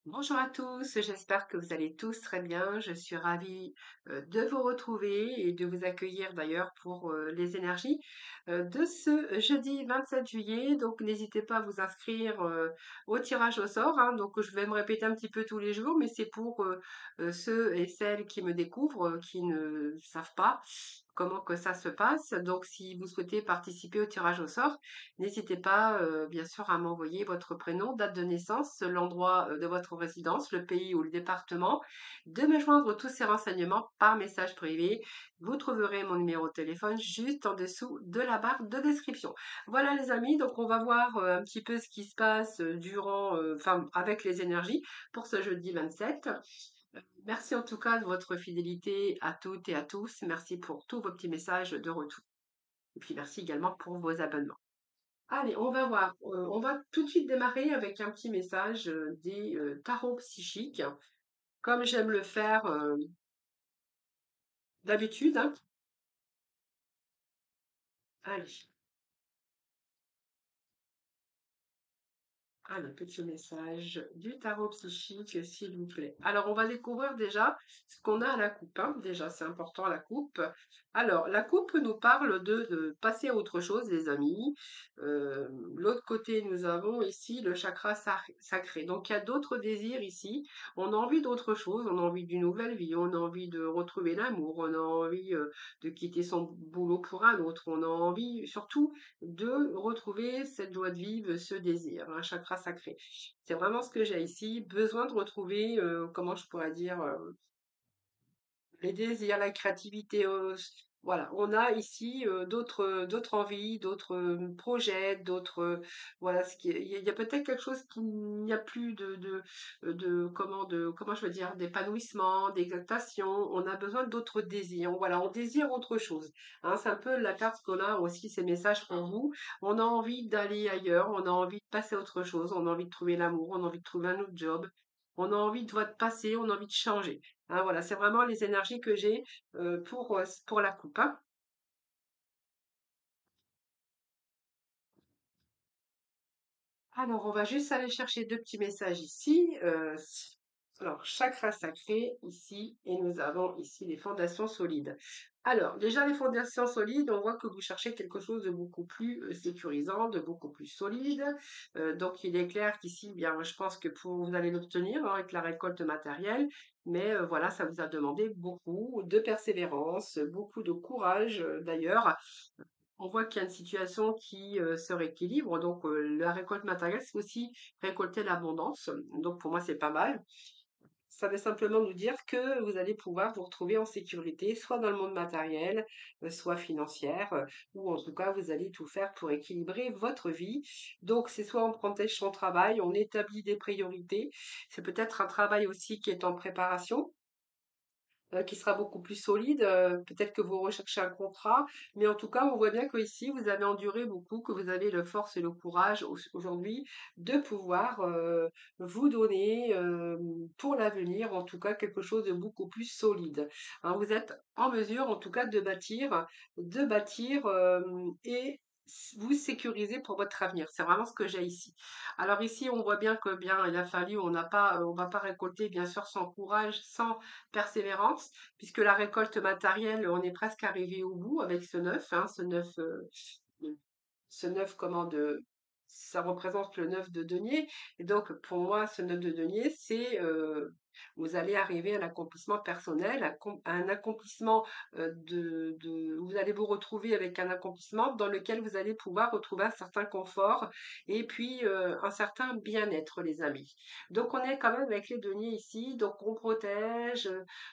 Bonjour à tous, j'espère que vous allez tous très bien. Je suis ravie de vous retrouver et de vous accueillir d'ailleurs pour les énergies de ce jeudi 27 juillet. Donc n'hésitez pas à vous inscrire au tirage au sort, hein. Donc je vais me répéter un petit peu tous les jours, mais c'est pour ceux et celles qui me découvrent, qui ne savent pas comment que ça se passe. Donc si vous souhaitez participer au tirage au sort, n'hésitez pas, bien sûr, à m'envoyer votre prénom, date de naissance, l'endroit de votre résidence, le pays ou le département, de me joindre tous ces renseignements par message privé. Vous trouverez mon numéro de téléphone juste en dessous de la barre de description. Voilà les amis, donc on va voir un petit peu ce qui se passe enfin avec les énergies pour ce jeudi 27. Merci en tout cas de votre fidélité à toutes et à tous. Merci pour tous vos petits messages de retour. Et puis merci également pour vos abonnements. Allez, on va voir. On va tout de suite démarrer avec un petit message des tarots psychiques, comme j'aime le faire d'habitude, hein. Allez, un petit message du tarot psychique, s'il vous plaît. Alors, on va découvrir déjà ce qu'on a à la coupe, hein. Déjà, c'est important la coupe. Alors, la coupe nous parle de passer à autre chose, les amis. Euh, L'autre côté, nous avons ici le chakra sacré. Donc, il y a d'autres désirs ici. On a envie d'autre chose. On a envie d'une nouvelle vie. On a envie de retrouver l'amour. On a envie de quitter son boulot pour un autre. On a envie, surtout, de retrouver cette joie de vivre, ce désir, un chakra sacré. C'est vraiment ce que j'ai ici, besoin de retrouver, comment je pourrais dire, les désirs, la créativité. Voilà, on a ici d'autres envies, d'autres projets, voilà, il y a peut-être quelque chose qui n'y a plus comment je veux dire, d'épanouissement, d'exaltation. On a besoin d'autres désirs. Voilà, on désire autre chose, hein. C'est un peu la carte qu'on a aussi, ces messages pour vous. On a envie d'aller ailleurs, on a envie de passer à autre chose, on a envie de trouver l'amour, on a envie de trouver un autre job, on a envie de votre passer, on a envie de changer. Hein, voilà, c'est vraiment les énergies que j'ai pour la coupe, hein. Alors, on va juste aller chercher deux petits messages ici. Alors, chakra sacré ici, et nous avons ici les fondations solides. Alors, déjà, les fondations solides, on voit que vous cherchez quelque chose de beaucoup plus sécurisant, de beaucoup plus solide. Donc, il est clair qu'ici, bien, je pense que vous allez l'obtenir, hein, avec la récolte matérielle. Mais voilà, ça vous a demandé beaucoup de persévérance, beaucoup de courage d'ailleurs. On voit qu'il y a une situation qui se rééquilibre. Donc, la récolte matérielle, c'est aussi récolter l'abondance. Donc, pour moi, c'est pas mal. Ça veut simplement nous dire que vous allez pouvoir vous retrouver en sécurité, soit dans le monde matériel, soit financière, ou en tout cas, vous allez tout faire pour équilibrer votre vie. Donc, c'est soit on protège son travail, on établit des priorités. C'est peut-être un travail aussi qui est en préparation, qui sera beaucoup plus solide. Peut-être que vous recherchez un contrat, mais en tout cas, on voit bien que ici, vous avez enduré beaucoup, que vous avez le force et le courage aujourd'hui de pouvoir vous donner pour l'avenir, en tout cas, quelque chose de beaucoup plus solide, hein. Vous êtes en mesure, en tout cas, de bâtir et vous sécuriser pour votre avenir. C'est vraiment ce que j'ai ici. Alors ici, on voit bien que bien il a fallu, on va pas récolter bien sûr sans courage, sans persévérance, puisque la récolte matérielle, on est presque arrivé au bout avec ce 9, hein, ce 9 comment de ça représente le 9 de denier. Et donc, pour moi, ce 9 de denier, c'est vous allez arriver à l'accomplissement personnel, à un accomplissement vous allez vous retrouver avec un accomplissement dans lequel vous allez pouvoir retrouver un certain confort et puis un certain bien-être, les amis. Donc, on est quand même avec les deniers ici, donc on protège,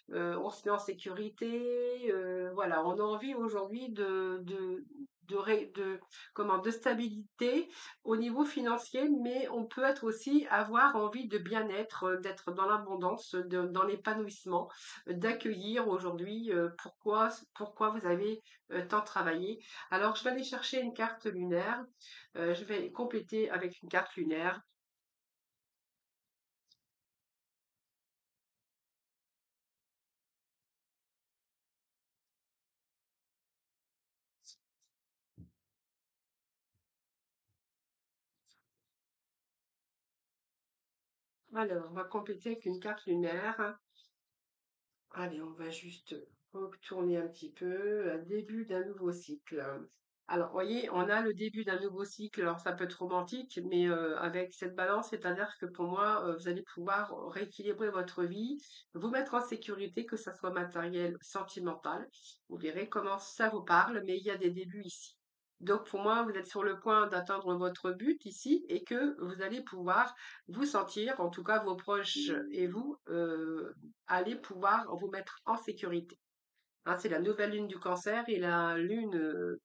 on se met en sécurité, voilà, on a envie aujourd'hui de stabilité au niveau financier, mais on peut être aussi avoir envie de bien-être, d'être dans l'abondance, dans l'épanouissement, d'accueillir aujourd'hui pourquoi vous avez tant travaillé. Alors, je vais aller chercher une carte lunaire. Je vais compléter avec une carte lunaire. Alors, on va compléter avec une carte lunaire. Allez, on va juste retourner un petit peu. Début d'un nouveau cycle. Alors, voyez, on a le début d'un nouveau cycle. Alors, ça peut être romantique, mais avec cette balance, c'est-à-dire que pour moi, vous allez pouvoir rééquilibrer votre vie, vous mettre en sécurité, que ça soit matériel, sentimental. Vous verrez comment ça vous parle, mais il y a des débuts ici. Donc, pour moi, vous êtes sur le point d'atteindre votre but ici et que vous allez pouvoir vous sentir, en tout cas vos proches et vous, allez pouvoir vous mettre en sécurité. Hein, c'est la nouvelle lune du cancer et la lune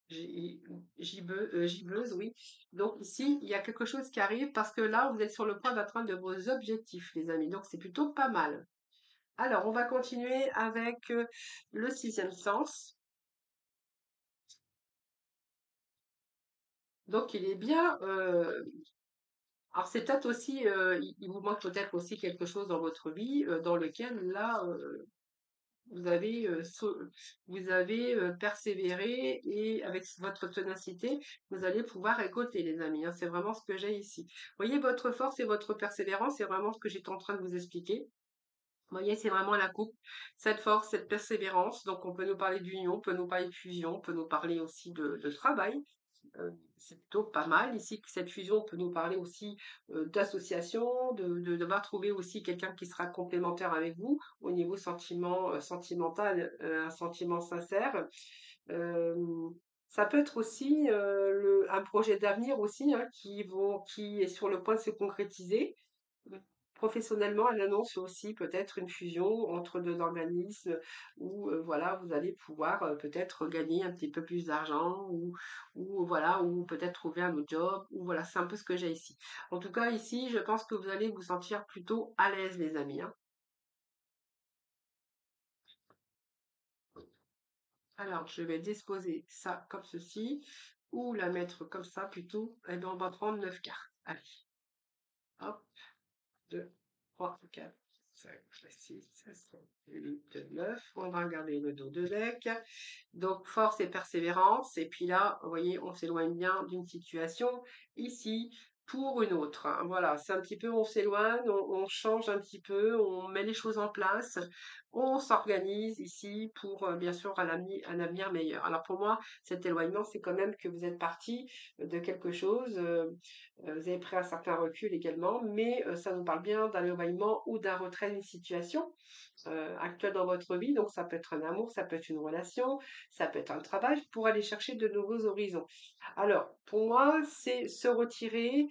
gi- gibbeuse, oui. Donc ici, il y a quelque chose qui arrive parce que là, vous êtes sur le point d'atteindre vos objectifs, les amis. Donc c'est plutôt pas mal. Alors, on va continuer avec le sixième sens. Donc il est bien. Alors c'est peut-être aussi, il vous manque peut-être aussi quelque chose dans votre vie dans lequel là, vous avez, vous avez persévéré et avec votre ténacité, vous allez pouvoir récolter, les amis. Hein. C'est vraiment ce que j'ai ici. Voyez, votre force et votre persévérance, c'est vraiment ce que j'étais en train de vous expliquer. Vous voyez, c'est vraiment la coupe, cette force, cette persévérance. Donc, on peut nous parler d'union, on peut nous parler de fusion, on peut nous parler aussi de travail. C'est plutôt pas mal ici que cette fusion peut nous parler aussi d'association, devoir trouver aussi quelqu'un qui sera complémentaire avec vous au niveau sentiment, sentimental, un sentiment sincère. Euh, Ça peut être aussi un projet d'avenir aussi hein, qui est sur le point de se concrétiser. Professionnellement, elle annonce aussi peut-être une fusion entre deux organismes où voilà, vous allez pouvoir peut-être gagner un petit peu plus d'argent ou voilà, ou peut-être trouver un autre job ou voilà, c'est un peu ce que j'ai ici. En tout cas, ici, je pense que vous allez vous sentir plutôt à l'aise, les amis. Hein. Alors, je vais disposer ça comme ceci ou la mettre comme ça plutôt. Et bien, on va prendre 9 cartes. Allez, hop. 2, 3, 4, 5, 6, 7, 8, 9. On va regarder le dos de deck. Donc, force et persévérance. Et puis là, vous voyez, on s'éloigne bien d'une situation ici pour une autre. Hein. Voilà, c'est un petit peu, on s'éloigne, on change un petit peu, on met les choses en place, on s'organise ici pour, bien sûr, un avenir meilleur. Alors pour moi, cet éloignement, c'est quand même que vous êtes parti de quelque chose, vous avez pris un certain recul également, mais ça nous parle bien d'un éloignement ou d'un retrait d'une situation actuelle dans votre vie. Donc ça peut être un amour, ça peut être une relation, ça peut être un travail pour aller chercher de nouveaux horizons. Alors, pour moi, c'est se retirer,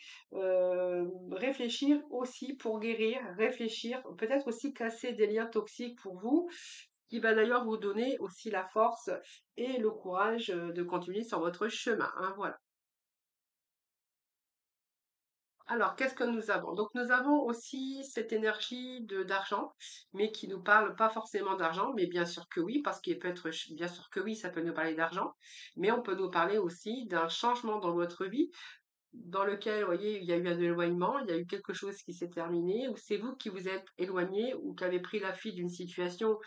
réfléchir aussi pour guérir, réfléchir, peut-être aussi casser des liens toxiques pour vous, qui va d'ailleurs vous donner aussi la force et le courage de continuer sur votre chemin. Hein, voilà. Alors, qu'est-ce que nous avons? Donc, nous avons aussi cette énergie de d'argent, mais qui nous parle pas forcément d'argent, mais bien sûr que oui, parce qu'il peut être, bien sûr que oui, ça peut nous parler d'argent, mais on peut nous parler aussi d'un changement dans votre vie, dans lequel, vous voyez, il y a eu un éloignement, il y a eu quelque chose qui s'est terminé, ou c'est vous qui vous êtes éloigné ou qui avez pris la fuite d'une situation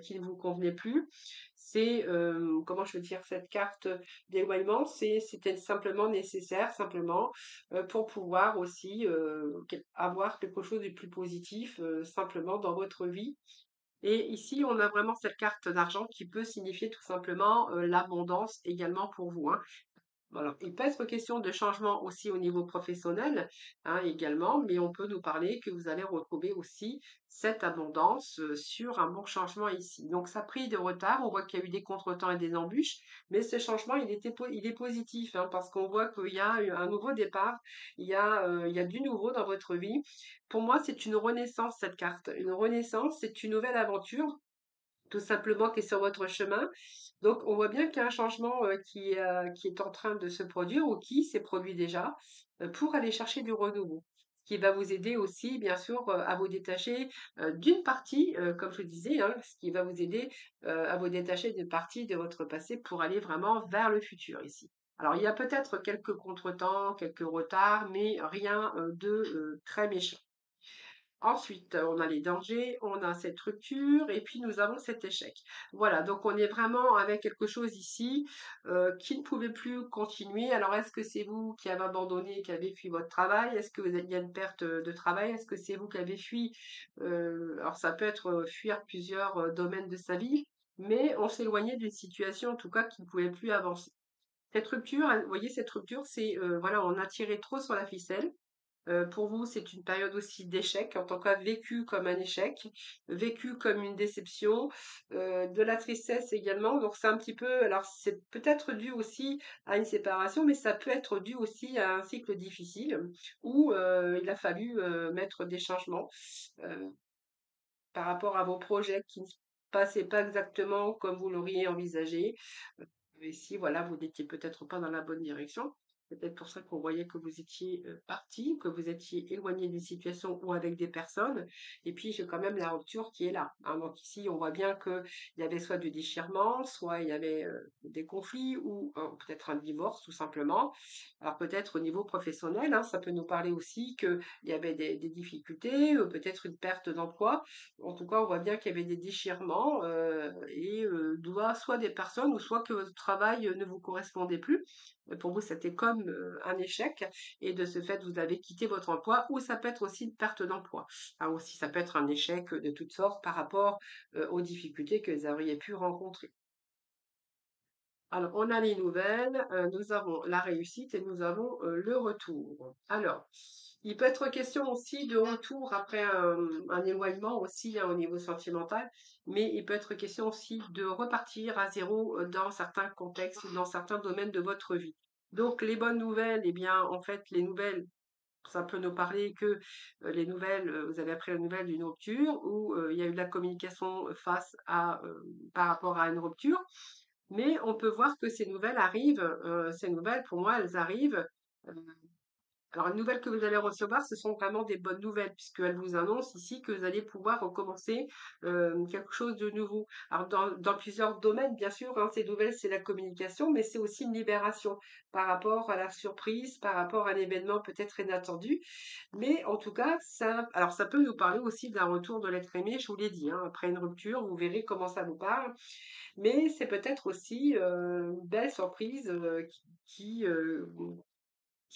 qui ne vous convenait plus. C'est, comment je veux dire, cette carte d'éloignement, c'était simplement nécessaire, simplement, pour pouvoir aussi avoir quelque chose de plus positif, simplement dans votre vie. Et ici, on a vraiment cette carte d'argent qui peut signifier tout simplement l'abondance également pour vous. Hein. Voilà. Il peut être question de changement aussi au niveau professionnel, hein, également, mais on peut nous parler que vous allez retrouver aussi cette abondance sur un bon changement ici. Donc ça a pris de retard, on voit qu'il y a eu des contretemps et des embûches, mais ce changement, il est positif, hein, parce qu'on voit qu'il y a eu un nouveau départ, il y a du nouveau dans votre vie. Pour moi, c'est une renaissance, cette carte. Une renaissance, c'est une nouvelle aventure tout simplement qui est sur votre chemin. Donc, on voit bien qu'il y a un changement qui est en train de se produire ou qui s'est produit déjà pour aller chercher du renouveau. Ce qui va vous aider aussi, bien sûr, à vous détacher d'une partie, comme je le disais, hein, ce qui va vous aider à vous détacher d'une partie de votre passé pour aller vraiment vers le futur ici. Alors, il y a peut-être quelques contretemps, quelques retards, mais rien de très méchant. Ensuite, on a les dangers, on a cette rupture et puis nous avons cet échec. Voilà, donc on est vraiment avec quelque chose ici qui ne pouvait plus continuer. Alors, est-ce que c'est vous qui avez abandonné, qui avez fui votre travail? Est-ce que il y a une perte de travail? Est-ce que c'est vous qui avez fui? Alors, ça peut être fuir plusieurs domaines de sa vie, mais on s'éloignait d'une situation en tout cas qui ne pouvait plus avancer. Cette rupture, vous voyez, cette rupture, c'est voilà, on a tiré trop sur la ficelle. Pour vous, c'est une période aussi d'échec, en tant que vécu comme un échec, vécu comme une déception, de la tristesse également. Donc c'est un petit peu, alors c'est peut-être dû aussi à une séparation, mais ça peut être dû aussi à un cycle difficile où il a fallu mettre des changements euh, par rapport à vos projets qui ne se passaient pas exactement comme vous l'auriez envisagé. Et si, voilà, vous n'étiez peut-être pas dans la bonne direction, c'est peut-être pour ça qu'on voyait que vous étiez parti, que vous étiez éloigné d'une situation ou avec des personnes. Et puis, j'ai quand même la rupture qui est là, hein. Donc ici, on voit bien qu'il y avait soit du déchirement, soit il y avait des conflits ou peut-être un divorce tout simplement. Alors peut-être au niveau professionnel, hein, ça peut nous parler aussi qu'il y avait des difficultés, peut-être une perte d'emploi. En tout cas, on voit bien qu'il y avait des déchirements et soit des personnes ou soit que votre travail ne vous correspondait plus. Pour vous, c'était comme un échec et de ce fait, vous avez quitté votre emploi ou ça peut être aussi une perte d'emploi. Ah, aussi, ça peut être un échec de toutes sortes par rapport aux difficultés que vous auriez pu rencontrer. Alors, on a les nouvelles, nous avons la réussite et nous avons le retour. Alors, il peut être question aussi de retour après un éloignement aussi hein, au niveau sentimental, mais il peut être question aussi de repartir à zéro dans certains contextes ou dans certains domaines de votre vie. Donc, les bonnes nouvelles, eh bien, en fait, les nouvelles, ça peut nous parler que les nouvelles, vous avez appris la nouvelle d'une rupture ou il y a eu de la communication par rapport à une rupture. Mais on peut voir que ces nouvelles arrivent, ces nouvelles pour moi elles arrivent, heu, alors les nouvelles que vous allez recevoir, ce sont vraiment des bonnes nouvelles puisqu'elles vous annoncent ici que vous allez pouvoir recommencer, quelque chose de nouveau. Alors dans plusieurs domaines bien sûr, hein, ces nouvelles, c'est la communication, mais c'est aussi une libération par rapport à la surprise, par rapport à l'événement peut-être inattendu. Mais en tout cas, ça peut nous parler aussi d'un retour de l'être aimé, je vous l'ai dit, hein, après une rupture, vous verrez comment ça nous parle. Mais c'est peut-être aussi, une belle surprise, qui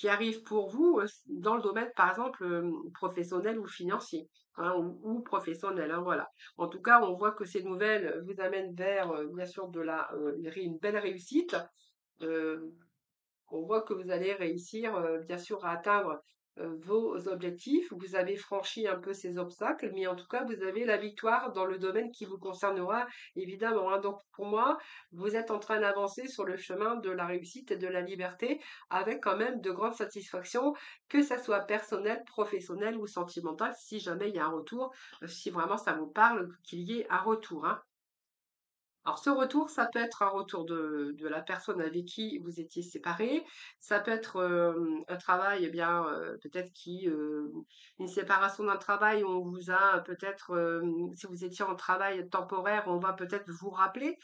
arrive pour vous, dans le domaine, par exemple, professionnel ou financier, hein, ou professionnel, hein, voilà. En tout cas, on voit que ces nouvelles vous amènent vers, bien sûr une belle réussite, heu on voit que vous allez réussir, bien sûr, à atteindre vos objectifs. Vous avez franchi un peu ces obstacles, mais en tout cas, vous avez la victoire dans le domaine qui vous concernera, évidemment, hein. Donc, pour moi, vous êtes en train d'avancer sur le chemin de la réussite et de la liberté avec quand même de grandes satisfactions, que ça soit personnel, professionnel ou sentimental, si jamais il y a un retour, si vraiment ça vous parle, qu'il y ait un retour, hein. Alors ce retour, ça peut être un retour de la personne avec qui vous étiez séparés, ça peut être, un travail, eh bien, peut-être une séparation d'un travail où on vous a peut-être, si vous étiez en travail temporaire, on va peut-être vous rappeler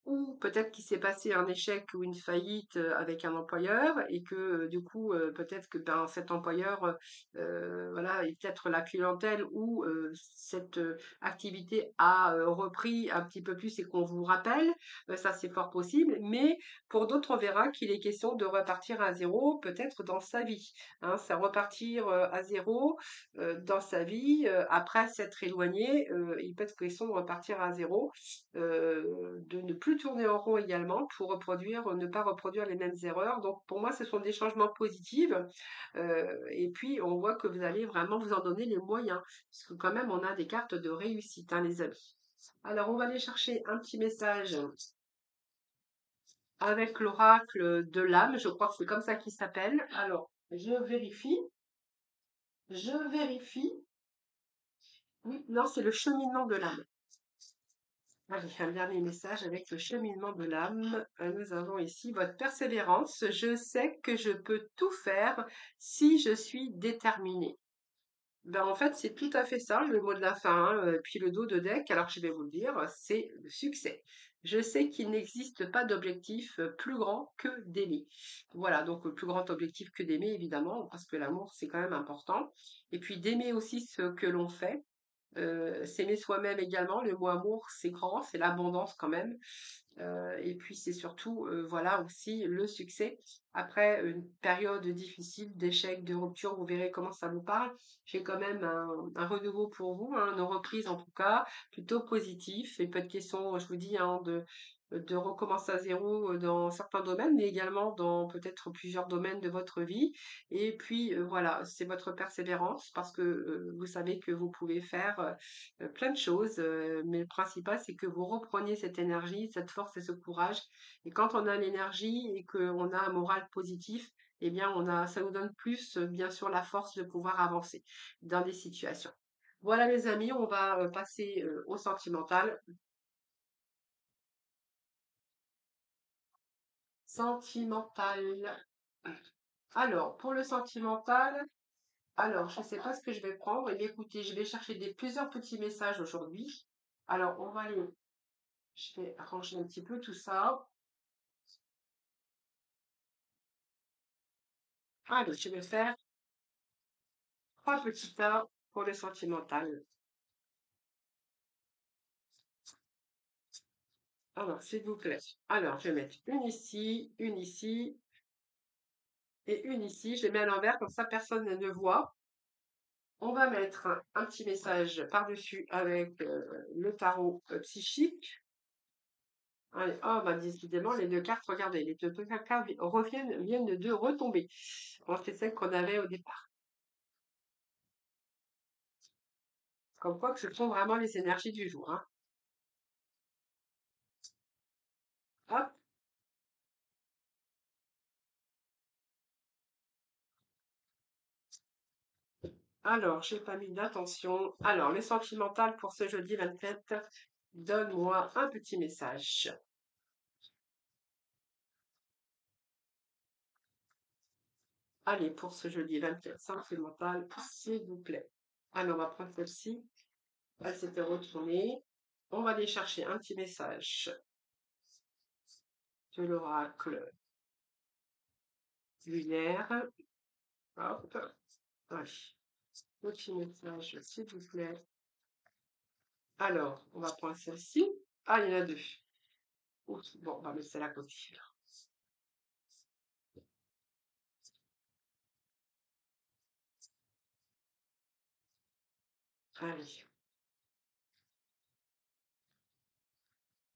ou peut-être qu'il s'est passé un échec ou une faillite, avec un employeur et que, du coup, peut-être que, ben, cet employeur, voilà et peut-être la clientèle ou, cette, activité a, repris un petit peu plus et qu'on vous rappelle, ça c'est fort possible. Mais pour d'autres, on verra qu'il est question de repartir à zéro, peut-être dans sa vie, hein. C'est repartir, à zéro dans sa vie, après s'être éloigné, il peut être question de repartir à zéro de ne plus tourner en rond également pour ne pas reproduire les mêmes erreurs. Donc pour moi, ce sont des changements positifs. Et puis on voit que vous allez vraiment vous en donner les moyens, parce que quand même on a des cartes de réussite, hein, les amis. Alors on va aller chercher un petit message avec l'oracle de l'âme, je crois que c'est comme ça qu'il s'appelle. Alors je vérifie. Oui, non, c'est le cheminement de l'âme. Allez, un dernier message avec le cheminement de l'âme. Nous avons ici votre persévérance. Je sais que je peux tout faire si je suis déterminée. Ben, en fait, c'est tout à fait ça, le mot de la fin, hein, puis le dos de deck, alors je vais vous le dire, c'est le succès. Je sais qu'il n'existe pas d'objectif plus grand que d'aimer. Voilà, donc le plus grand objectif que d'aimer, évidemment, parce que l'amour, c'est quand même important. Et puis d'aimer aussi ce que l'on fait. S'aimer soi-même également. Le mot amour, c'est grand, c'est l'abondance quand même. Et puis c'est surtout, voilà aussi le succès. Après une période difficile, d'échec, de rupture, vous verrez comment ça vous parle. J'ai quand même un renouveau pour vous, hein, une reprise en tout cas, plutôt positif. Et pas de question, je vous dis, hein, de recommencer à zéro dans certains domaines, mais également dans peut-être plusieurs domaines de votre vie. Et puis voilà, c'est votre persévérance parce que vous savez que vous pouvez faire plein de choses, mais le principal, c'est que vous repreniez cette énergie, cette force et ce courage. Et quand on a l'énergie et qu'on a un moral positif, eh bien, ça nous donne plus, bien sûr, la force de pouvoir avancer dans des situations. Voilà, les amis, on va passer au sentimental. Sentimental. Alors, pour le sentimental, alors, je ne sais pas ce que je vais prendre. Eh bien, écoutez, je vais chercher plusieurs petits messages aujourd'hui. Alors, je vais arranger un petit peu tout ça. Allez, je vais faire trois petits tas pour le sentimental. Alors, s'il vous plaît. Alors, je vais mettre une ici et une ici. Je les mets à l'envers, comme ça personne ne le voit. On va mettre un petit message par-dessus avec le tarot psychique. Allez, oh, bah, décidément, les deux cartes, regardez, les deux cartes viennent de retomber. Bon, c'est celle qu'on avait au départ. Comme quoi que ce sont vraiment les énergies du jour, hein. Hop. Alors, j'ai pas mis d'attention. Alors, le sentimental pour ce jeudi 27, donne-moi un petit message. Allez, pour ce jeudi 27, sentimental, s'il vous plaît. Alors, on va prendre celle-ci. Elle s'était retournée. On va aller chercher un petit message de l'oracle lunaire. Hop. Allez, petit message, s'il vous plaît. Alors, on va prendre celle-ci. Ah, il y en a deux. Ouf, bon, on va mettre celle à côté. Allez.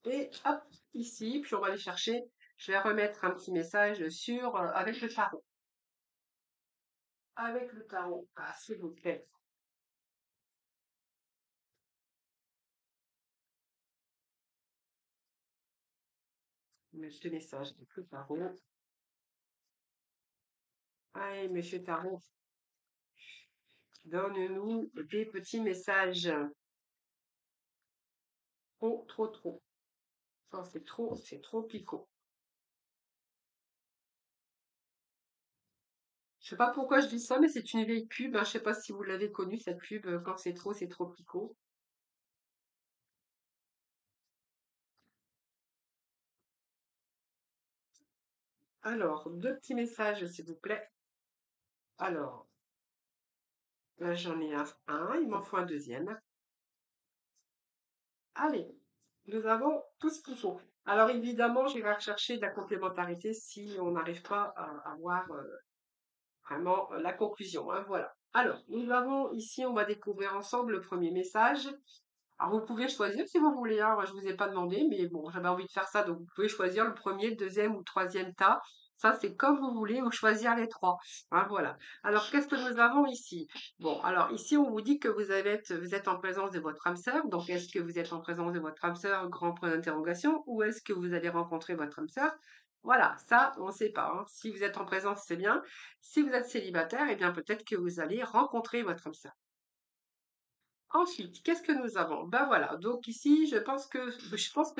Et hop, ici, puis on va aller chercher. Je vais remettre un petit message avec le tarot. Avec le tarot. Ah, s'il vous plaît. Monsieur message avec le tarot. Allez, monsieur tarot, donne-nous des petits messages. Trop, trop, trop. Ça, c'est trop picot. Je sais pas pourquoi je dis ça, mais c'est une vieille pub, hein. Je sais pas si vous l'avez connue, cette pub. Quand c'est trop picot. Alors, deux petits messages, s'il vous plaît. Alors, là, j'en ai un, il m'en faut un deuxième. Allez, nous avons tout ce qu'il faut. Alors évidemment, j'irai rechercher de la complémentarité si on n'arrive pas à avoir vraiment la conclusion, hein, voilà. Alors, nous avons ici, on va découvrir ensemble le premier message. Alors, vous pouvez choisir si vous voulez, hein. Moi, je vous ai pas demandé, mais bon, j'avais envie de faire ça, donc vous pouvez choisir le premier, le deuxième ou le troisième tas. Ça, c'est comme vous voulez, ou choisir les trois. Hein, voilà. Alors, qu'est-ce que nous avons ici? Bon, alors ici, on vous dit que vous êtes en présence de votre âme sœur. Donc, est-ce que vous êtes en présence de votre âme sœur, grand point d'interrogation, ou est-ce que vous allez rencontrer votre âme sœur? Voilà, ça, on ne sait pas, hein. Si vous êtes en présence, c'est bien. Si vous êtes célibataire, eh bien, peut-être que vous allez rencontrer votre âme sœur. Ensuite, qu'est-ce que nous avons? Ben voilà, donc ici, je pense que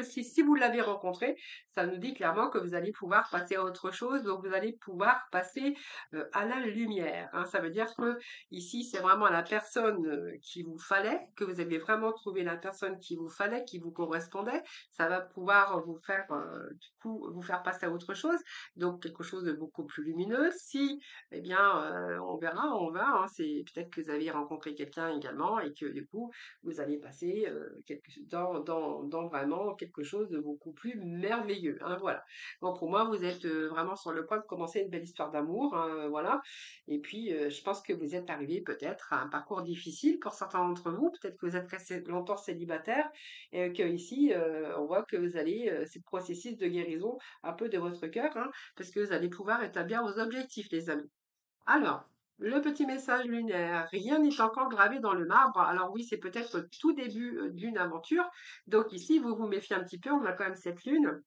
si vous l'avez rencontré, ça nous dit clairement que vous allez pouvoir passer à autre chose, donc vous allez pouvoir passer à la lumière, hein. Ça veut dire que ici, c'est vraiment la personne qu'il vous fallait, que vous avez vraiment trouvé la personne qu'il vous fallait, qui vous correspondait. Ça va pouvoir vous faire, du coup, vous faire passer à autre chose, donc quelque chose de beaucoup plus lumineux. Si eh bien, on verra, hein. C'est peut-être que vous avez rencontré quelqu'un également et que du coup, vous allez passer dans vraiment quelque chose de beaucoup plus merveilleux, hein, voilà. Donc pour moi, vous êtes vraiment sur le point de commencer une belle histoire d'amour, hein, voilà. Et puis, je pense que vous êtes arrivé peut-être à un parcours difficile pour certains d'entre vous. Peut-être que vous êtes resté longtemps célibataire et que ici, on voit que vous allez, c'est le processus de guérison un peu de votre cœur, hein, parce que vous allez pouvoir établir vos objectifs, les amis. Alors, le petit message lunaire, rien n'est encore gravé dans le marbre. Alors oui, c'est peut-être le tout début d'une aventure. Donc ici, vous vous méfiez un petit peu, on a quand même cette lune.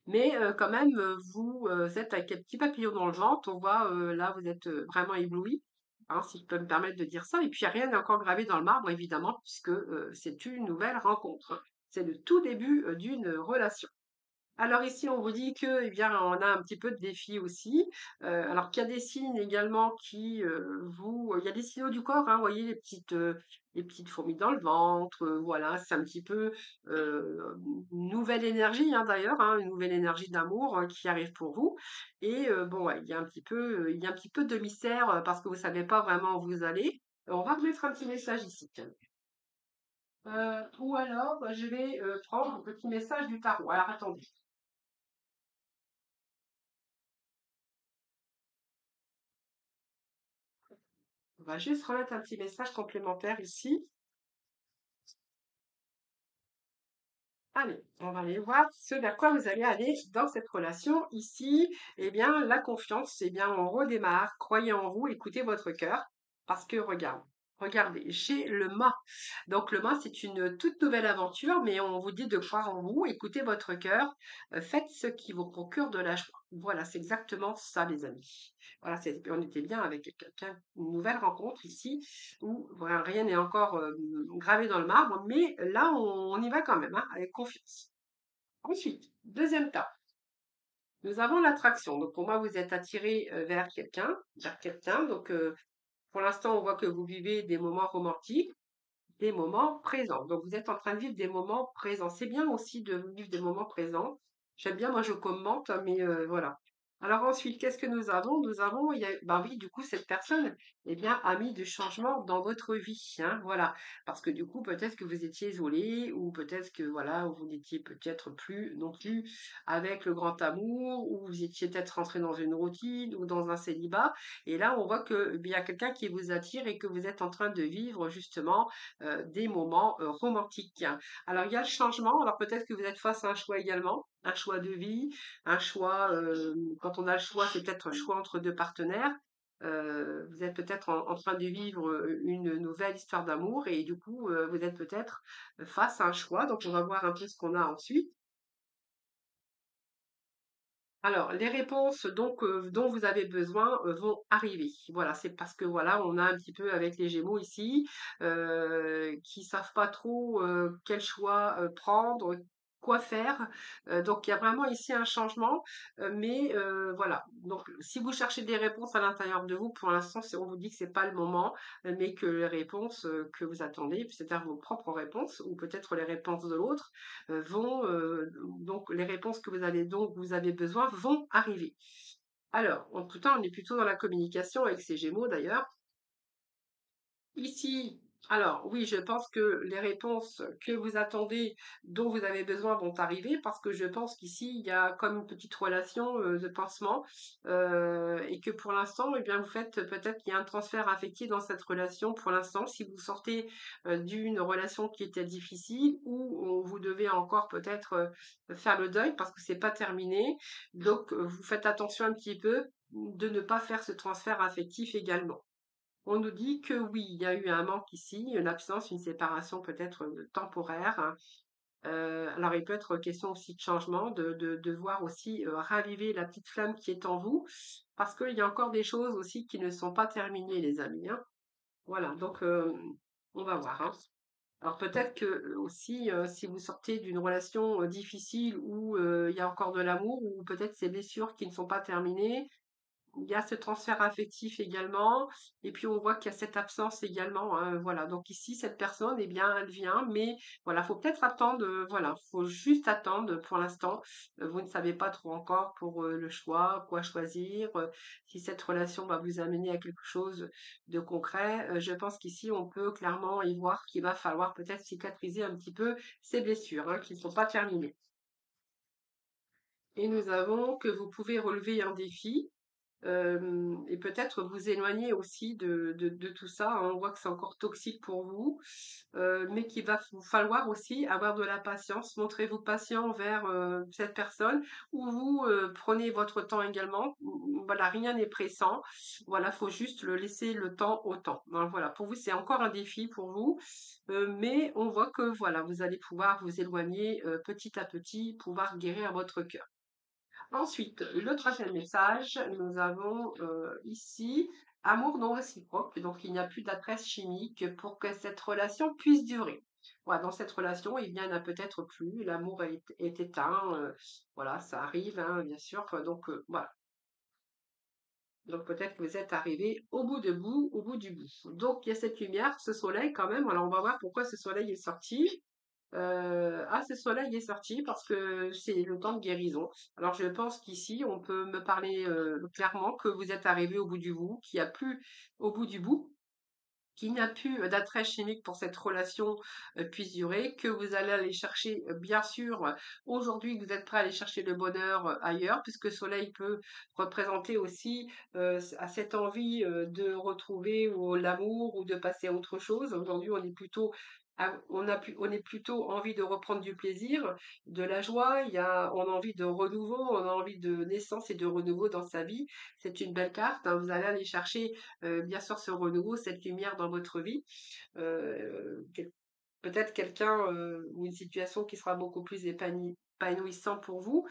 Mais quand même, vous êtes avec un petit papillon dans le ventre. On voit, là, vous êtes vraiment ébloui, hein, si je peux me permettre de dire ça. Et puis, rien n'est encore gravé dans le marbre, évidemment, puisque c'est une nouvelle rencontre, hein. C'est le tout début d'une relation. Alors ici, on vous dit que, eh bien, on a un petit peu de défi aussi. Alors qu'il y a des signes également qui il y a des signaux du corps, hein, vous voyez les petites fourmis dans le ventre, voilà, c'est un petit peu une nouvelle énergie, hein, d'ailleurs, hein, une nouvelle énergie d'amour qui arrive pour vous. Et bon, ouais, il y a un petit peu de mystère parce que vous savez pas vraiment où vous allez. On va remettre un petit message ici, tiens. Ou alors, bah, je vais prendre un petit message du tarot. Alors attendez. On va juste remettre un petit message complémentaire ici. Allez, on va aller voir ce vers quoi vous allez aller dans cette relation. Ici, eh bien, la confiance, eh bien, on redémarre. Croyez en vous, écoutez votre cœur. Parce que regardez, j'ai le mât. Donc, le mât, c'est une toute nouvelle aventure, mais on vous dit de croire en vous, écoutez votre cœur, faites ce qui vous procure de la joie. Voilà, c'est exactement ça, les amis. Voilà, on était bien avec quelqu'un, une nouvelle rencontre ici, où voilà, rien n'est encore gravé dans le marbre, mais là, on y va quand même, hein, avec confiance. Ensuite, deuxième tas, nous avons l'attraction. Donc, pour moi, vous êtes attiré vers quelqu'un. Donc, pour l'instant, on voit que vous vivez des moments romantiques, des moments présents. Donc, vous êtes en train de vivre des moments présents. C'est bien aussi de vivre des moments présents. J'aime bien, moi, je commente, hein, mais voilà. Alors ensuite, qu'est-ce que nous avons? Nous avons, ben oui, du coup, cette personne, eh bien, a mis du changement dans votre vie, hein, voilà. Parce que du coup, peut-être que vous étiez isolé, ou peut-être que, voilà, vous n'étiez peut-être plus non plus avec le grand amour, ou vous étiez peut-être rentré dans une routine, ou dans un célibat. Et là, on voit que, eh bien, il y a quelqu'un qui vous attire et que vous êtes en train de vivre, justement, des moments romantiques. Alors, il y a le changement. Alors, peut-être que vous êtes face à un choix également, un choix de vie, un choix. Quand on a le choix, c'est peut-être un choix entre deux partenaires. Vous êtes peut-être en train de vivre une nouvelle histoire d'amour et du coup, vous êtes peut-être face à un choix. Donc, on va voir un peu ce qu'on a ensuite. Alors, les réponses donc dont vous avez besoin vont arriver. Voilà, c'est parce que voilà, on a un petit peu avec les Gémeaux ici qui savent pas trop quel choix prendre, quoi faire. Donc, il y a vraiment ici un changement, mais voilà. Donc, si vous cherchez des réponses à l'intérieur de vous, pour l'instant, on vous dit que c'est pas le moment, mais que les réponses que vous attendez, c'est-à-dire vos propres réponses ou peut-être les réponses de l'autre donc les réponses que vous avez besoin vont arriver. Alors, en tout temps, on est plutôt dans la communication avec ces Gémeaux d'ailleurs. Ici, alors oui, je pense que les réponses que vous attendez, dont vous avez besoin, vont arriver parce que je pense qu'ici, il y a comme une petite relation de pansement et que pour l'instant, eh bien, vous faites peut-être qu'il y a un transfert affectif dans cette relation pour l'instant, si vous sortez d'une relation qui était difficile ou vous devez encore peut-être faire le deuil parce que c'est pas terminé. Donc, vous faites attention un petit peu de ne pas faire ce transfert affectif également. On nous dit que oui, il y a eu un manque ici, une absence, une séparation peut-être temporaire, hein. Alors, il peut être question aussi de changement, de voir aussi raviver la petite flamme qui est en vous, parce qu'il y a encore des choses aussi qui ne sont pas terminées, les amis, hein. Voilà, donc On va voir, hein. Alors peut-être que aussi, si vous sortez d'une relation difficile où il y a encore de l'amour, ou peut-être ces blessures qui ne sont pas terminées, il y a ce transfert affectif également, et puis on voit qu'il y a cette absence également, hein, voilà. Donc ici, cette personne, eh bien, elle vient, mais voilà, faut peut-être attendre, voilà, faut juste attendre pour l'instant. Vous ne savez pas trop encore pour le choix, quoi choisir, si cette relation va vous amener à quelque chose de concret. Je pense qu'ici, on peut clairement y voir qu'il va falloir peut-être cicatriser un petit peu ces blessures, hein, qui ne sont pas terminées. Et nous avons que vous pouvez relever un défi. Et peut-être vous éloigner aussi de tout ça, hein. On voit que c'est encore toxique pour vous, mais qu'il va vous falloir aussi avoir de la patience. Montrez-vous patient envers cette personne, ou vous prenez votre temps également. Voilà, rien n'est pressant. Voilà, faut juste le laisser le temps au temps, hein. Voilà, pour vous, c'est encore un défi pour vous, mais on voit que voilà, vous allez pouvoir vous éloigner petit à petit, pouvoir guérir votre cœur. Ensuite, le troisième message, nous avons ici amour non réciproque. Donc, il n'y a plus d'adresse chimique pour que cette relation puisse durer. Voilà, dans cette relation, il n'y en a peut-être plus. L'amour est éteint. Voilà, ça arrive, hein, bien sûr. Donc, voilà. Donc, peut-être que vous êtes arrivé au bout du bout. Donc, il y a cette lumière, ce soleil quand même. Alors, on va voir pourquoi ce soleil est sorti. Ce soleil est sorti parce que c'est le temps de guérison. Alors je pense qu'ici, on peut me parler clairement que vous êtes arrivé au bout du bout, qu'il n'y a plus au bout du bout, qu'il n'y a plus d'attrait chimique pour cette relation puisse durer, que vous allez aller chercher, bien sûr, aujourd'hui, vous êtes prêt à aller chercher le bonheur ailleurs, puisque soleil peut représenter aussi à cette envie de retrouver l'amour ou de passer à autre chose. Aujourd'hui, on est plutôt on est plutôt envie de reprendre du plaisir, de la joie. On a envie de renouveau, on a envie de naissance et de renouveau dans sa vie. C'est une belle carte, hein. Vous allez aller chercher bien sûr ce renouveau, cette lumière dans votre vie. Quel Peut-être quelqu'un, ou une situation qui sera beaucoup plus épanouissant pour vous.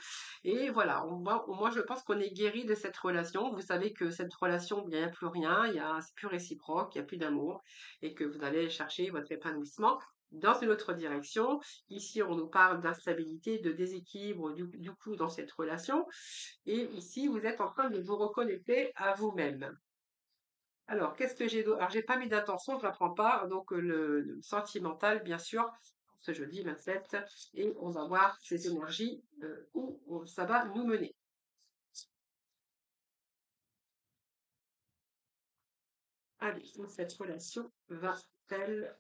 Et voilà, moi je pense qu'on est guéri de cette relation. Vous savez que cette relation, bien, il n'y a plus rien, c'est plus réciproque, il n'y a plus d'amour, et que vous allez chercher votre épanouissement dans une autre direction. Ici, on nous parle d'instabilité, de déséquilibre du coup dans cette relation. Et ici, vous êtes en train de vous reconnecter à vous-même. Alors, qu'est-ce que j'ai d'autre? Alors, j'ai pas mis d'intention, je la prends pas. Donc, le sentimental, bien sûr, ce jeudi 27. Et on va voir ces énergies où ça va nous mener. Allez, où cette relation va-t-elle?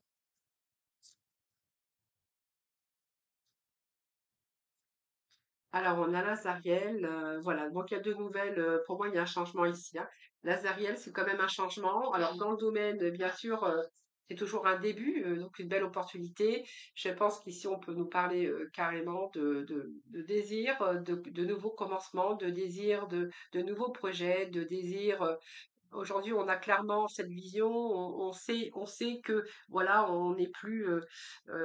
Alors, on a Lazariel, voilà. Donc, il y a deux nouvelles. Pour moi, il y a un changement ici, hein. Lazariel, c'est quand même un changement. Alors, dans le domaine, bien sûr, c'est toujours un début, donc une belle opportunité. Je pense qu'ici, on peut nous parler carrément de désir, de nouveaux commencements, de désir, de nouveaux projets, de désir. Aujourd'hui, on a clairement cette vision, on sait que voilà, on n'est plus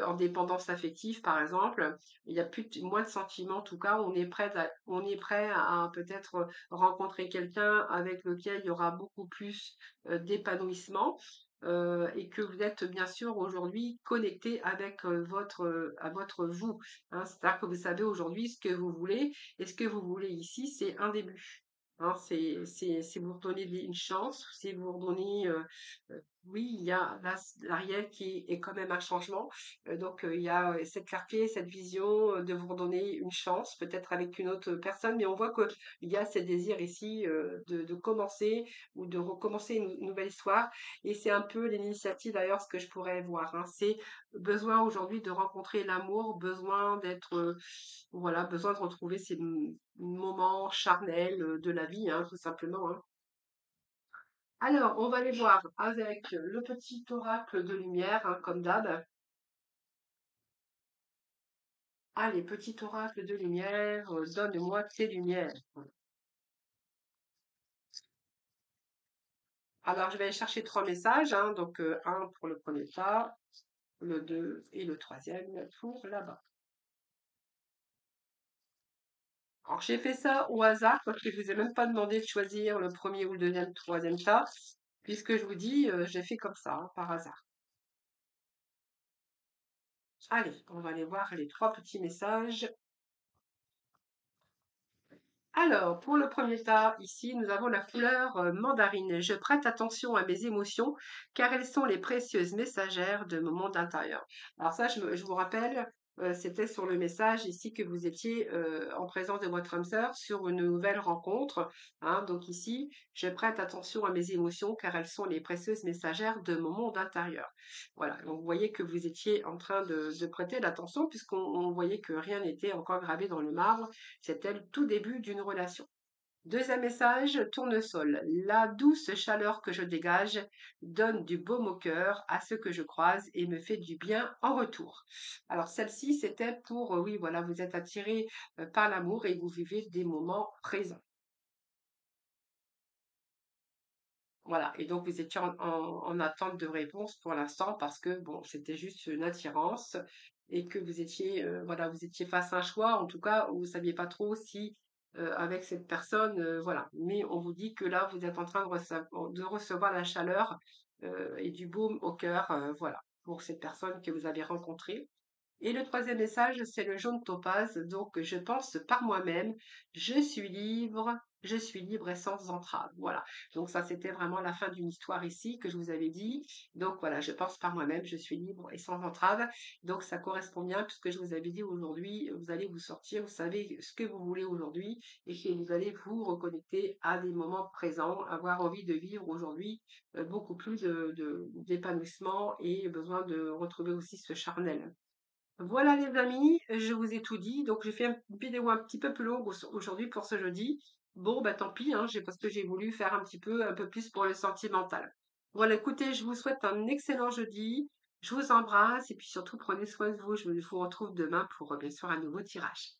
en dépendance affective, par exemple. Il y a moins de sentiments, en tout cas, on est prêt à peut-être rencontrer quelqu'un avec lequel il y aura beaucoup plus d'épanouissement. Et que vous êtes bien sûr aujourd'hui connecté avec à votre vous, hein. C'est-à-dire que vous savez aujourd'hui ce que vous voulez, et ce que vous voulez ici, c'est un début. Hein, c'est vous redonner une chance, c'est vous redonner, oui, il y a là, l'Ariel qui est quand même un changement. Donc, il y a cette clarté, cette vision de vous redonner une chance, peut-être avec une autre personne, mais on voit qu'il y a ce désir ici de commencer ou de recommencer une nouvelle histoire. Et c'est un peu l'initiative d'ailleurs, ce que je pourrais voir, hein. C'est besoin aujourd'hui de rencontrer l'amour, besoin d'être, voilà, besoin de retrouver ces moments charnels de la vie, hein, tout simplement, hein. Alors, on va aller voir avec le petit oracle de lumière, hein, comme d'hab. Allez, petit oracle de lumière, donne-moi tes lumières. Alors, je vais aller chercher trois messages, hein, donc un pour le premier pas, le 2 et le troisième pour là-bas. Alors, j'ai fait ça au hasard parce que je vous ai même pas demandé de choisir le premier ou le deuxième, troisième tas, puisque je vous dis, j'ai fait comme ça, hein, par hasard. Allez, on va aller voir les 3 petits messages. Alors, pour le premier tas, ici, nous avons la couleur mandarine. Je prête attention à mes émotions car elles sont les précieuses messagères de mon monde intérieur. Alors ça, je vous rappelle, c'était sur le message ici que vous étiez en présence de votre âme sœur sur une nouvelle rencontre, hein. Donc ici, je prête attention à mes émotions car elles sont les précieuses messagères de mon monde intérieur. Voilà, donc vous voyez que vous étiez en train de prêter l'attention puisqu'on voyait que rien n'était encore gravé dans le marbre. C'était le tout début d'une relation. Deuxième message, tournesol. La douce chaleur que je dégage donne du baume au cœur à ceux que je croise et me fait du bien en retour. Alors celle-ci, c'était pour, oui, voilà, vous êtes attiré par l'amour et vous vivez des moments présents. Voilà, et donc vous étiez en attente de réponse pour l'instant parce que bon, c'était juste une attirance et que vous étiez voilà, vous étiez face à un choix, en tout cas, où vous saviez pas trop si avec cette personne, voilà. Mais on vous dit que là, vous êtes en train de recevoir la chaleur et du baume au cœur, voilà, pour cette personne que vous avez rencontrée. Et le troisième message, c'est le jaune topaz. Donc, je pense par moi-même, je suis libre et sans entrave. Voilà. Donc, ça, c'était vraiment la fin d'une histoire ici que je vous avais dit. Donc, voilà, je pense par moi-même, je suis libre et sans entrave. Donc, ça correspond bien puisque je vous avais dit aujourd'hui, vous allez vous sortir, vous savez ce que vous voulez aujourd'hui et que vous allez vous reconnecter à des moments présents, avoir envie de vivre aujourd'hui beaucoup plus d'épanouissement et besoin de retrouver aussi ce charnel. Voilà les amis, je vous ai tout dit. Donc j'ai fait une vidéo un petit peu plus longue aujourd'hui pour ce jeudi. Bon, bah tant pis, hein, parce que j'ai voulu faire un peu plus pour le sentimental. Voilà, écoutez, je vous souhaite un excellent jeudi. Je vous embrasse et puis surtout prenez soin de vous. Je vous retrouve demain pour bien sûr un nouveau tirage.